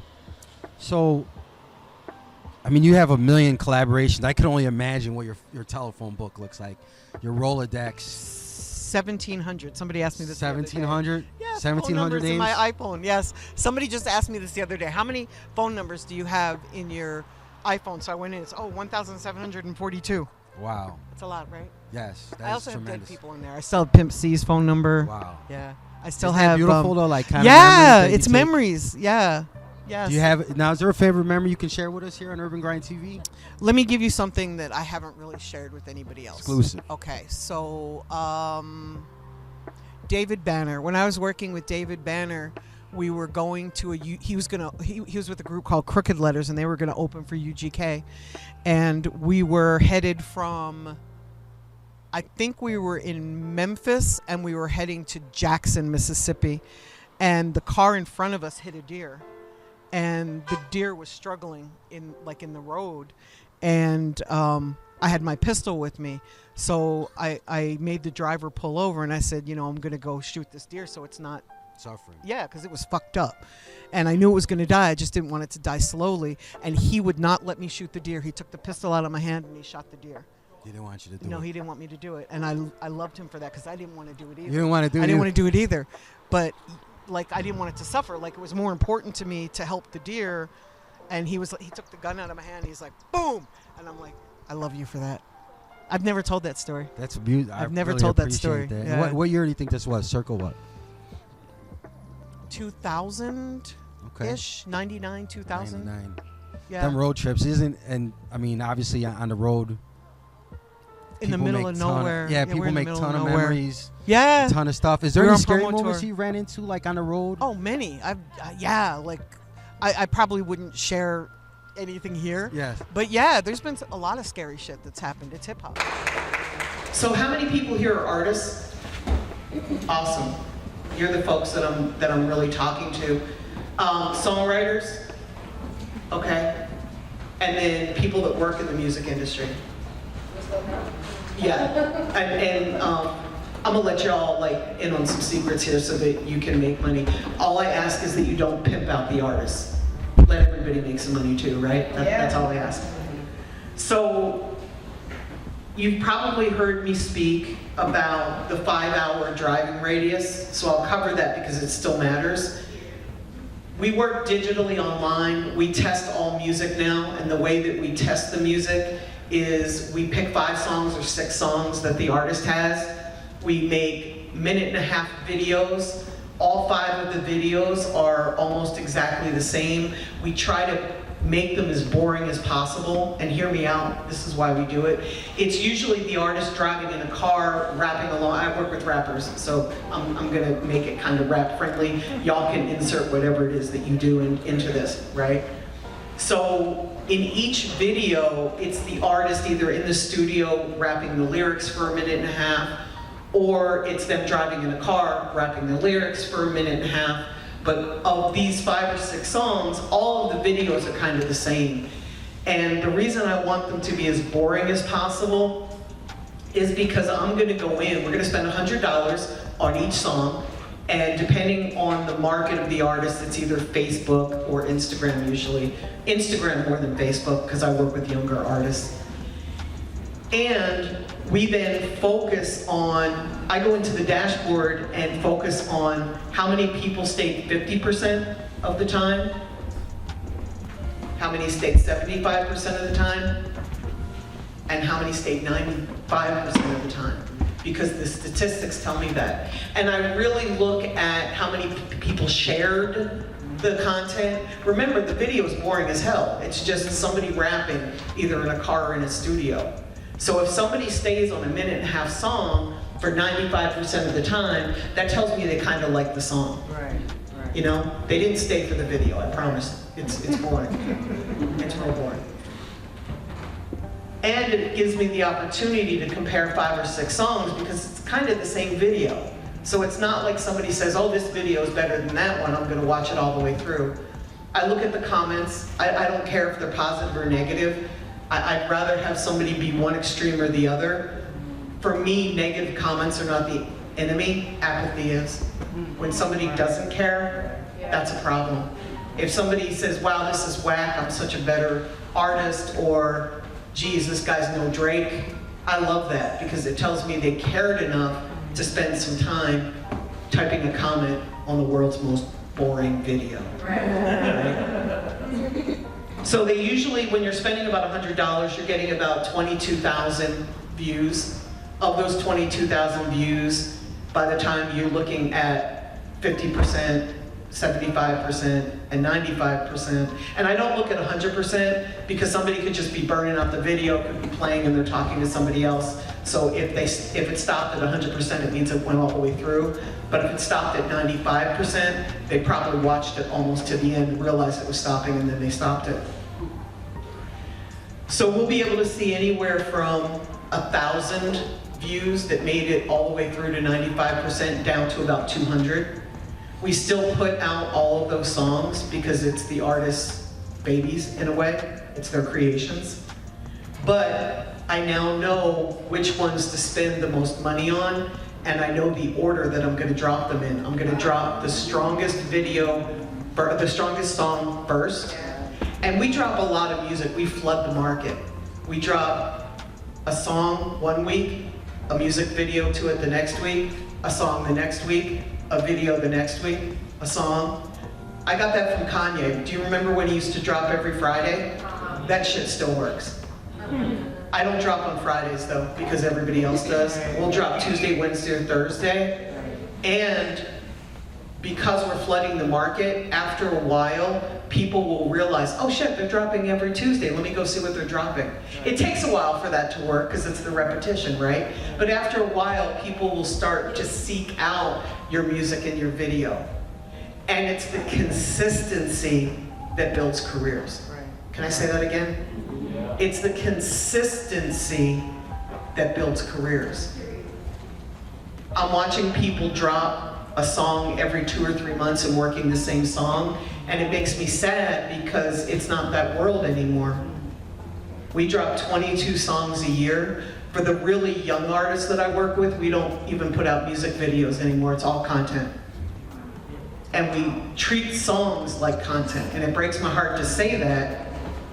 So, I mean, you have a million collaborations. I can only imagine what your telephone book looks like. Your Rolodex. 1,700. Somebody asked me this. 1,700? Yes, 1,700 phone numbers in names? my iPhone. Yes. Somebody just asked me this the other day. How many phone numbers do you have in your iPhone? So I went in. It's 1,742. Wow. That's a lot, right? Yes. That's I also tremendous. have dead people in there. I still have Pimp C's phone number. Wow. Yeah. I still Isn't that have. beautiful though? Like kind of yeah, memories that you it's take? memories. Yeah. Yes. Do you have now? Is there a favorite memory you can share with us here on Urban Grind TV? Let me give you something that I haven't really shared with anybody else. Exclusive. Okay, so David Banner. When I was working with David Banner, we were going to he was with a group called Crooked Letters, and they were gonna open for UGK, and we were headed from I think we were in Memphis and we were heading to Jackson, Mississippi, and the car in front of us hit a deer, and the deer was struggling in the road, and I had my pistol with me, so I made the driver pull over, and I said, I'm gonna go shoot this deer so it's not suffering. Yeah, because it was fucked up, and I knew it was gonna die. I just didn't want it to die slowly, and he would not let me shoot the deer. He took the pistol out of my hand and he shot the deer. He didn't want you to do it. No, he didn't want me to do it, and I loved him for that because I didn't want to do it either. You didn't want to do it. I didn't want to do it either, but I didn't want it to suffer. Like, it was more important to me to help the deer, and he took the gun out of my hand. He's like, boom, and I'm like, I love you for that. I've never told that story. That's beautiful. I've never told that story. That. Yeah. What year do you think this was? Circle what? 2000 ish, 99, 2000. 99. Yeah. Them road trips obviously on the road. In the middle of nowhere. People make ton of memories. Yeah. A ton of stuff. Is there any scary moments you ran into on the road? Oh, many. I probably wouldn't share anything here. Yes. But yeah, there's been a lot of scary shit that's happened. It's hip hop. So how many people here are artists? Awesome. You're the folks that I'm really talking to. Songwriters. Okay. And then people that work in the music industry. Yeah, and I'm gonna let y'all in on some secrets here so that you can make money. All I ask is that you don't pimp out the artists. Let everybody make some money too, right? That's all I ask. So you've probably heard me speak about the 5-hour driving radius, so I'll cover that because it still matters. We work digitally online. We test all music now, and the way that we test the music is we pick 5 songs or 6 songs that the artist has. We make 1.5-minute videos. All 5 of the videos are almost exactly the same. We try to make them as boring as possible, and hear me out, this is why we do it. It's usually the artist driving in a car, rapping along. I work with rappers, so I'm gonna make it kind of rap friendly. Y'all can insert whatever it is that you do into this, right? So in each video, it's the artist either in the studio rapping the lyrics for 1.5 minutes, or it's them driving in a car rapping the lyrics for 1.5 minutes. But of these 5 or 6 songs, all of the videos are kind of the same. And the reason I want them to be as boring as possible is because I'm gonna go in, we're gonna spend $100 on each song, and depending on the market of the artist, it's either Facebook or Instagram usually. Instagram more than Facebook, because I work with younger artists. And we then focus on, I go into the dashboard and focus on how many people stayed 50% of the time, how many stayed 75% of the time, and how many stayed 95% of the time. Because the statistics tell me that. And I really look at how many people shared the content. Remember, the video is boring as hell. It's just somebody rapping either in a car or in a studio. So if somebody stays on a 1.5 minute song for 95% of the time, that tells me they kind of like the song. Right. You know, they didn't stay for the video, I promise. It's boring. It's real boring. And it gives me the opportunity to compare 5 or 6 songs because it's kind of the same video. So it's not like somebody says, oh, this video is better than that one, I'm gonna watch it all the way through. I look at the comments, I don't care if they're positive or negative. I'd rather have somebody be one extreme or the other. For me, negative comments are not the enemy, apathy is. When somebody doesn't care, that's a problem. If somebody says, wow, this is whack, I'm such a better artist, or geez, this guy's no Drake, I love that because it tells me they cared enough to spend some time typing a comment on the world's most boring video. Right? So they usually, when you're spending about $100, you're getting about 22,000 views. Of those 22,000 views, by the time you're looking at 50%, 75%, and 95%. And I don't look at 100% because somebody could just be burning up the video, could be playing and they're talking to somebody else. So if it stopped at 100%, it means it went all the way through. But if it stopped at 95%, they probably watched it almost to the end, realized it was stopping, and then they stopped it. So we'll be able to see anywhere from 1,000 views that made it all the way through to 95% down to about 200. We still put out all of those songs because it's the artist's babies in a way. It's their creations. But I now know which ones to spend the most money on, and I know the order that I'm gonna drop them in. I'm gonna drop the strongest video, the strongest song first. And we drop a lot of music, we flood the market. We drop a song one week, a music video to it the next week, a song the next week, a video the next week, a song. I got that from Kanye. Do you remember when he used to drop every Friday? That shit still works. I don't drop on Fridays though, because everybody else does. We'll drop Tuesday, Wednesday, or Thursday. And because we're flooding the market, after a while, people will realize, oh shit, they're dropping every Tuesday. Let me go see what they're dropping. It takes a while for that to work because it's the repetition, right? But after a while, people will start to seek out your music and your video. And it's the consistency that builds careers. Can I say that again? It's the consistency that builds careers. I'm watching people drop a song every 2 or 3 months and working the same song, and it makes me sad because it's not that world anymore. We drop 22 songs a year. For the really young artists that I work with, we don't even put out music videos anymore, it's all content. And we treat songs like content, and it breaks my heart to say that,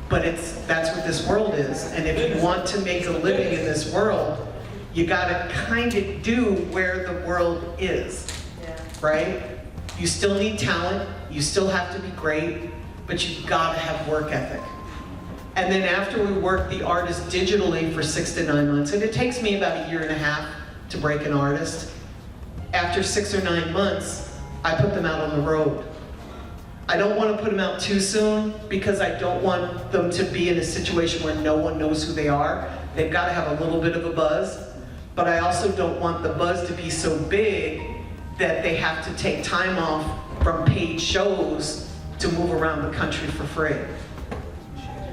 but that's what this world is. And if you want to make a living in this world, you gotta kind of do where the world is, right? You still need talent, you still have to be great, but you've gotta have work ethic. And then after we work the artist digitally for 6 to 9 months, and it takes me about 1.5 years to break an artist, after 6 or 9 months, I put them out on the road. I don't want to put them out too soon because I don't want them to be in a situation where no one knows who they are. They've got to have a little bit of a buzz, but I also don't want the buzz to be so big that they have to take time off from paid shows to move around the country for free.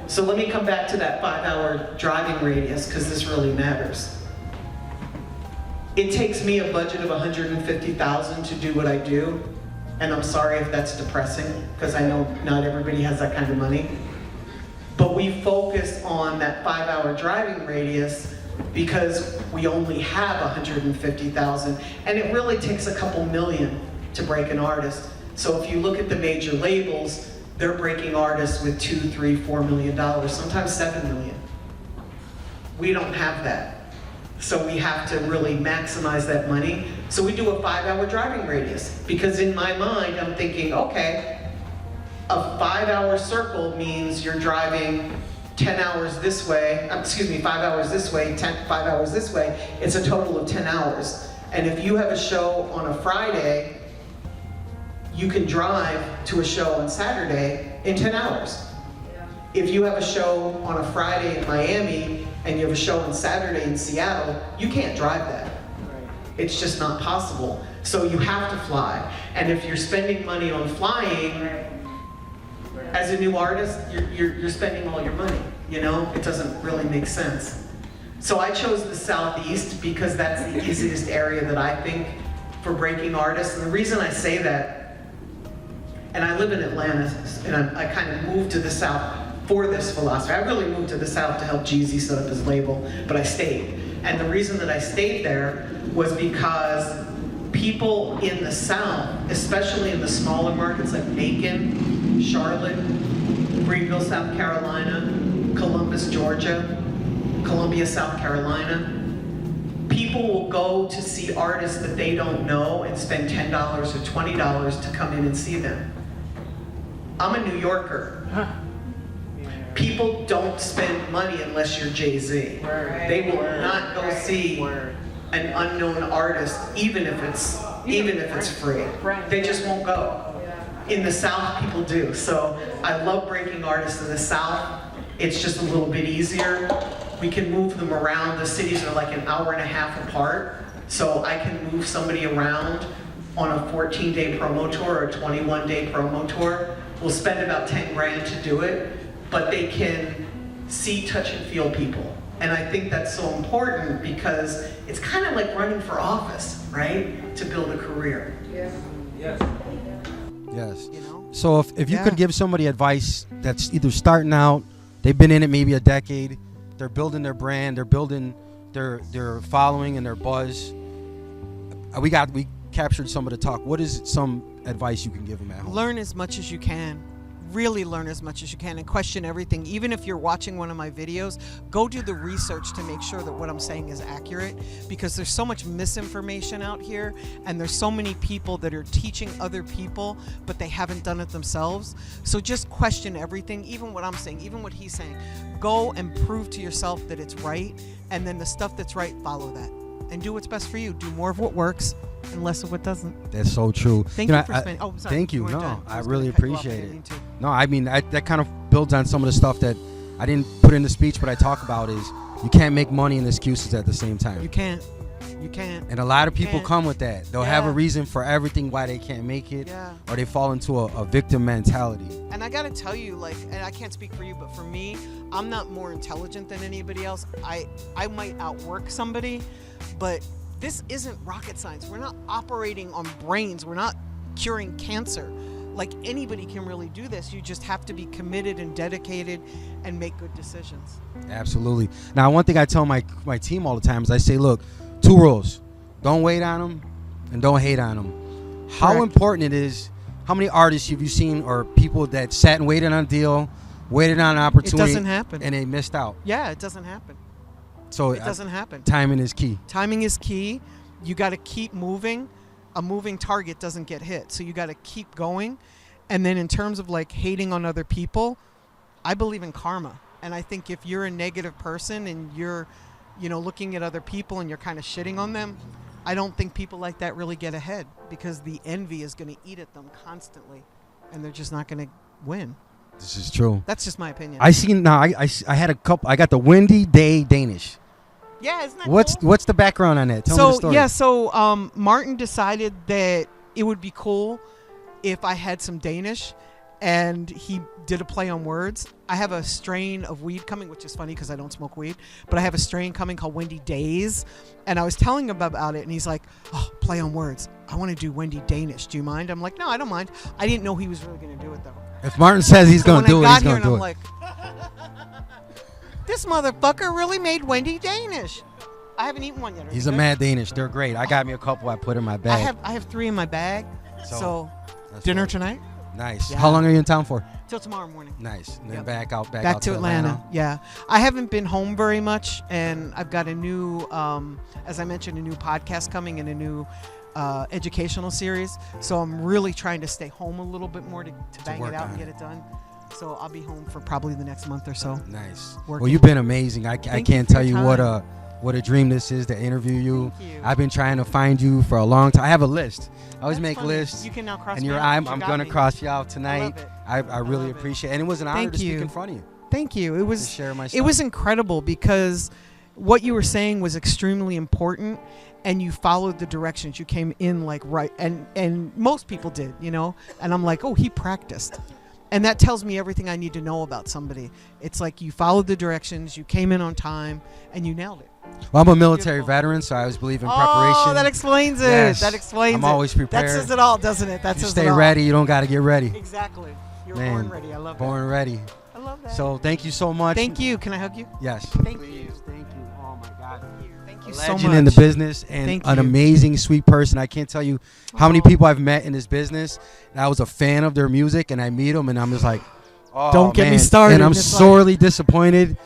So let me come back to that 5-hour driving radius because this really matters. It takes me a budget of $150,000 to do what I do, and I'm sorry if that's depressing, because I know not everybody has that kind of money. But we focus on that 5-hour driving radius because we only have $150,000, and it really takes a couple million to break an artist. So if you look at the major labels, they're breaking artists with $2, $3, $4 million, sometimes $7 million. We don't have that. So we have to really maximize that money. So we do a 5-hour driving radius because in my mind, I'm thinking, okay, a 5-hour circle means you're driving 10 hours this way, 5 hours this way, 5 hours this way. It's a total of 10 hours. And if you have a show on a Friday, you can drive to a show on Saturday in 10 hours. If you have a show on a Friday in Miami and you have a show on Saturday in Seattle, you can't drive that. It's just not possible. So you have to fly. And if you're spending money on flying, as a new artist, you're spending all your money, you know? It doesn't really make sense. So I chose the Southeast because that's the easiest area that I think for breaking artists. And the reason I say that, and I live in Atlanta, and I kind of moved to the South for this philosophy. I really moved to the South to help Jeezy set up his label, but I stayed. And the reason that I stayed there was because people in the South, especially in the smaller markets like Macon, Charlotte, Greenville, South Carolina, Columbus, Georgia, Columbia, South Carolina, people will go to see artists that they don't know and spend $10 or $20 to come in and see them. I'm a New Yorker. People don't spend money unless you're Jay-Z. They will not go see an unknown artist, even if it's free. They just won't go. In the South, people do. So I love breaking artists in the South. It's just a little bit easier. We can move them around. The cities are like 1.5 hours apart. So I can move somebody around on a 14-day promo tour or a 21-day promo tour. We'll spend about 10 grand to do it, but they can see, touch, and feel people. And I think that's so important because it's kind of like running for office, right? To build a career. Yeah. Yes. Yes. So if you could give somebody advice that's either starting out, they've been in it maybe a decade, they're building their brand, they're building their following and their buzz. We captured some of the talk. What is some advice you can give them at home? Learn as much as you can. Really learn as much as you can and question everything. Even if you're watching one of my videos, go do the research to make sure that what I'm saying is accurate, because there's so much misinformation out here and there's so many people that are teaching other people but they haven't done it themselves. So just question everything, even what I'm saying, even what he's saying. Go and prove to yourself that it's right, and then the stuff that's right, follow that and do what's best for you. Do more of what works and less of what doesn't. That's so true. Thank you for spending. Oh, sorry. Thank you. weren't No, done. I was really gonna cut you off. I appreciate didn't it. mean to. No, I mean that kind of builds on some of the stuff that I didn't put in the speech, but I talk about is you can't make money and excuses at the same time. You can't. And a lot of people can't. come with that. They'll have a reason for everything why they can't make it, or they fall into a victim mentality. And I gotta tell you, like, and I can't speak for you, but for me, I'm not more intelligent than anybody else. I might outwork somebody, but this isn't rocket science. We're not operating on brains. We're not curing cancer. Like, anybody can really do this. You just have to be committed and dedicated and make good decisions. Absolutely. Now, one thing I tell my team all the time is I say, look, 2 rules. Don't wait on them and don't hate on them. How Correct. important it is, how many artists have you seen or people that sat and waited on a deal, waited on an opportunity. It doesn't happen. And they missed out. Yeah, it doesn't happen. So it doesn't happen. Timing is key. Timing is key. You got to keep moving. A moving target doesn't get hit. So you got to keep going. And then in terms of like hating on other people, I believe in karma. And I think if you're a negative person and you're, looking at other people and you're kind of shitting on them, I don't think people like that really get ahead, because the envy is going to eat at them constantly and they're just not going to win. This is true. That's just my opinion. I had a couple. I got the Wendy Day Danish. Yeah, isn't that What's the background on that? Tell me the story. So Martin decided that it would be cool if I had some Danish, and he did a play on words. I have a strain of weed coming, which is funny because I don't smoke weed, but I have a strain coming called Wendy Days, and I was telling him about it, and he's like, oh, play on words. I want to do Wendy Danish. Do you mind? I'm like, no, I don't mind. I didn't know he was really going to do it, though. If Martin says he's going to do it, he's going to do it. I'm like, this motherfucker really made Wendy Danish. I haven't eaten one yet. He's a mad Danish. They're great. I got me a couple I put in my bag. I have 3 in my bag. So dinner tonight? Nice. Yeah. How long are you in town for? Till tomorrow morning. Nice. And then Yep. back out to Atlanta. Yeah. I haven't been home very much, and I've got a new, as I mentioned, a new podcast coming and a new educational series. So I'm really trying to stay home a little bit more to bang it out and get it done. So I'll be home for probably the next month or so. Nice. Working. Well, you've been amazing. I Thank can't for tell your you what time. a dream this is to interview you. Thank you. I've been trying to find you for a long time. I have a list. I always That's make funny. lists. You can now cross and me you're, out. I'm You got going to me. cross you out tonight. I love it. I really appreciate it. And it was an honor Thank to speak you. in front of you. Thank you. It was To share my it stuff. was incredible, because what you were saying was extremely important, and you followed the directions. You came in like right, and most people did, And I'm like, oh, he practiced. And that tells me everything I need to know about somebody. It's like you followed the directions, you came in on time, and you nailed it. Well, I'm a military veteran, so I always believe in preparation. Oh, that explains it. Yes. That explains it. I'm always prepared. That says it all, doesn't it? That You says stay it all. ready. You don't got to get ready. Exactly. You're Man, born ready. I love that. Born ready. I love that. So thank you so much. Thank you. Can I hug you? Yes. Thank you. Thank you. Oh my God. Thank you A so much. legend in the business and Thank an you. amazing, sweet person. I can't tell you how many people I've met in this business. And I was a fan of their music, and I meet them, and I'm just like, oh, Don't get me man. started. And I'm It's like- sorely disappointed.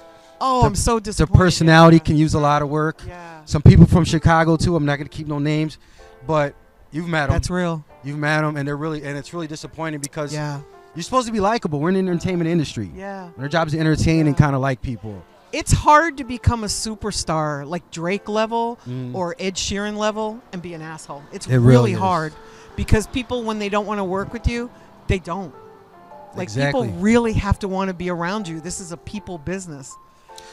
Oh, I'm so disappointed. The personality can use a lot of work. Yeah. Some people from Chicago too. I'm not going to keep no names, but you've met them. That's real. You've met them, and it's really disappointing because Yeah. you're supposed to be likable. We're in the entertainment industry. Yeah. And our job is to entertain and kind of like people. It's hard to become a superstar like Drake level Mm. or Ed Sheeran level and be an asshole. It's It really really is. hard, because people, when they don't want to work with you, they don't. Like, Exactly. people really have to want to be around you. This is a people business.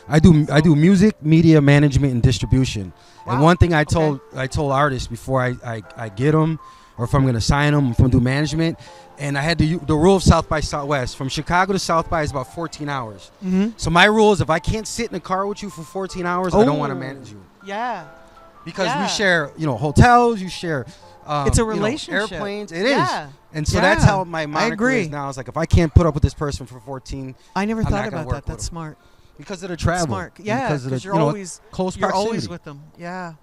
I do music, media management, and distribution. And Wow. one thing I told artists before I get them, or if I'm going to sign them, if I'm going to do management. And I had the rule of South by Southwest. From Chicago to South by is about 14 hours. So my rule is if I can't sit in a car with you for 14 hours, I don't want to manage you. Yeah. Because we share, hotels, you share it's a relationship. Airplanes. It is. And so that's how my moniker is now. It's like if I can't put up with this person for 14, I never I'm thought not gonna about work that. with That's them. smart. Because of the travel. Smart. Yeah. Because you're always close you're proximity. always with them. Yeah.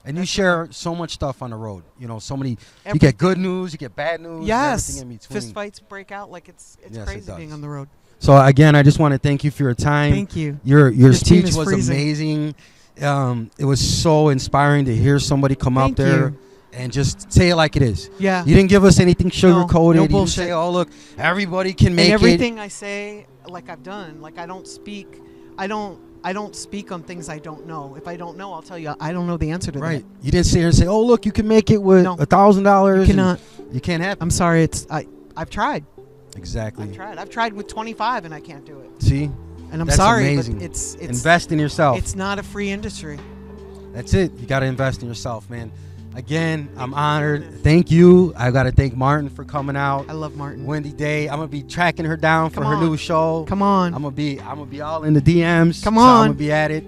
And you share so much stuff on the road. So many. You get good news, you get bad news. Yes. Everything in between. Fist fights break out like it's Yes, crazy being on the road. So again, I just want to thank you for your time. Thank you. Your speech was freezing. amazing. It was so inspiring to hear somebody come out there and just say it like it is. Yeah. You didn't give us anything sugar coated. No You didn't bullshit. say, "Oh, look, everybody can make and it." everything I say, like I've done, like I don't speak on things I don't know. If I don't know, I'll tell you I don't know the answer to that. Right. You didn't sit here and say, "Oh, look, you can make it with $1,000." You cannot. You can't have. I'm sorry. I've tried. Exactly. I've tried with 25 and I can't do it. See. And I'm That's sorry, amazing. but it's invest in yourself. It's not a free industry. That's it. You got to invest in yourself, man. Again, I'm honored. Thank you. I got to thank Martin for coming out. I love Martin. Wendy Day. I'm gonna be tracking her down for her new show. Come on. I'm gonna be all in the DMs. Come so on. I'm gonna be at it.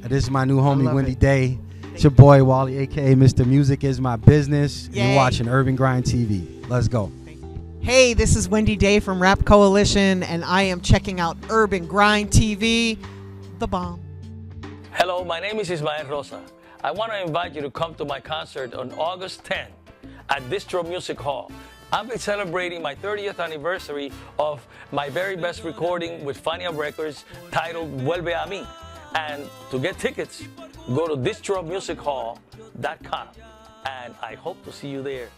This is my new homie Wendy it. Day. It's your boy Wally, aka Mr. Music is my business. Yay. You're watching Urban Grind TV. Let's go. Hey, this is Wendy Day from Rap Coalition, and I am checking out Urban Grind TV, the bomb. Hello, my name is Ismael Rosa. I want to invite you to come to my concert on August 10th at Distro Music Hall. I'll be celebrating my 30th anniversary of my very best recording with Fania Records titled Vuelve a mí. And to get tickets, go to distromusichall.com. And I hope to see you there.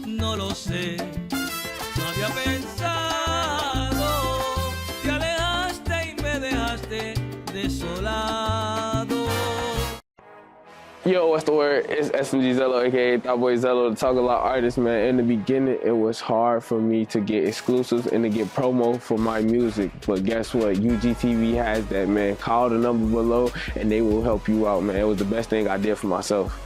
No lo sé, no había pensado, te alejaste y me dejaste desolado. Yo, what's the word? It's SMG Zello, aka Thought Boy Zello, the Talk a Lot artist, man. In the beginning, it was hard for me to get exclusives and to get promo for my music. But guess what? UGTV has that, man. Call the number below and they will help you out, man. It was the best thing I did for myself.